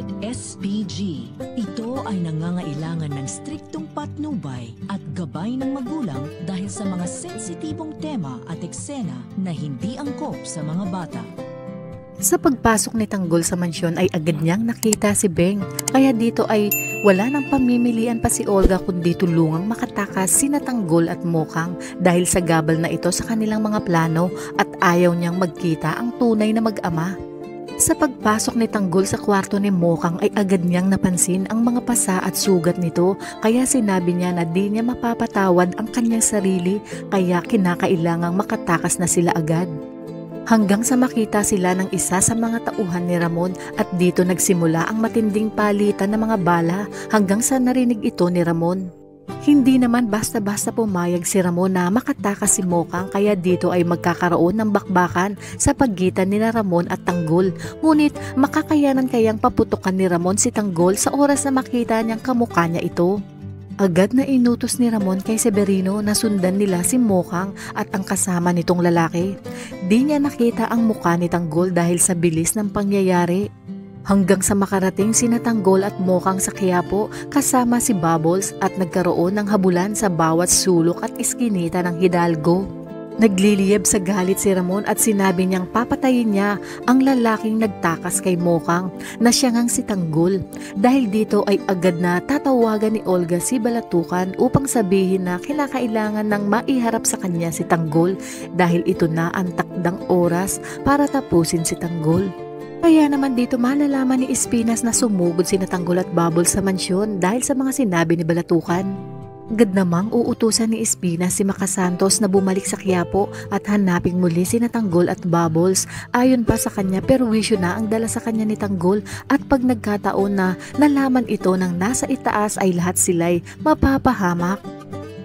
rated SPG. Ito ay nangangailangan ng striktong patnubay at gabay ng magulang dahil sa mga sensitibong tema at eksena na hindi angkop sa mga bata. Sa pagpasok ni Tanggol sa mansyon ay agad niyang nakita si Beng, kaya dito ay wala nang pamimilian pa si Olga kundi tulungang makatakas sina Tanggol at Mokang dahil sa gabal na ito sa kanilang mga plano at ayaw niyang magkita ang tunay na mag-ama. Sa pagpasok ni Tanggol sa kwarto ni Mokang ay agad niyang napansin ang mga pasa at sugat nito, kaya sinabi niya na di niya mapapatawad ang kanyang sarili kaya kinakailangang makatakas na sila agad. Hanggang sa makita sila ng isa sa mga tauhan ni Ramon at dito nagsimula ang matinding palitan ng mga bala hanggang sa narinig ito ni Ramon. Hindi naman basta-basta pumayag si Ramon na makatakas si Mokang kaya dito ay magkakaroon ng bakbakan sa pagitan ni Ramon at Tanggol. Ngunit makakayanan kayang paputukan ni Ramon si Tanggol sa oras na makita niyang kamukha niya ito. Agad na inutos ni Ramon kay Severino na sundan nila si Mokang at ang kasama nitong lalaki. Di niya nakita ang mukha ni Tanggol dahil sa bilis ng pangyayari. Hanggang sa makarating sina Tanggol at Mokang sa Quiapo kasama si Bubbles at nagkaroon ng habulan sa bawat sulok at iskinita ng Hidalgo. Nagliliyab sa galit si Ramon at sinabi niyang papatayin niya ang lalaking nagtakas kay Mokang na siya ngang si Tanggol. Dahil dito ay agad na tatawagan ni Olga si Balatukan upang sabihin na kinakailangan ng maiharap sa kanya si Tanggol dahil ito na ang takdang oras para tapusin si Tanggol. Kaya naman dito malalaman ni Espinas na sumugod sina Tanggol at Bubbles sa mansyon dahil sa mga sinabi ni Balatukan. Agad namang uutusan ni Espinas si Makasantos na bumalik sa Quiapo at hanaping muli sina Tanggol at Bubbles. Ayon pa sa kanya perwisyo na ang dala sa kanya ni Tanggol at pag nagkataon na nalaman ito ng nasa itaas ay lahat sila'y mapapahamak.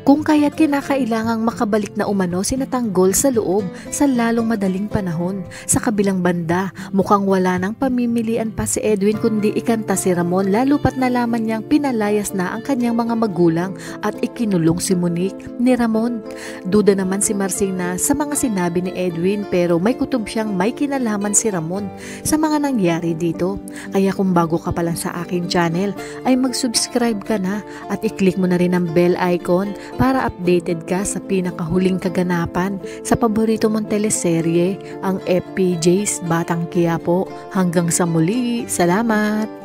Kung kaya't kinakailangang makabalik na umano sina Tanggol sa loob sa lalong madaling panahon. Sa kabilang banda, mukhang wala nang pamimilian pa si Edwin kundi ikanta si Ramon lalo pat nalaman niyang pinalayas na ang kanyang mga magulang at ikinulong si Monique ni Ramon. Duda naman si Marsing na sa mga sinabi ni Edwin pero may kutob siyang may kinalaman si Ramon sa mga nangyari dito. Kaya kung bago ka pa lang sa aking channel ay mag-subscribe ka na at i-click mo na rin ang bell icon para updated ka sa pinakahuling kaganapan sa paborito mong teleserye, ang FPJ's Batang Quiapo. Hanggang sa muli, salamat!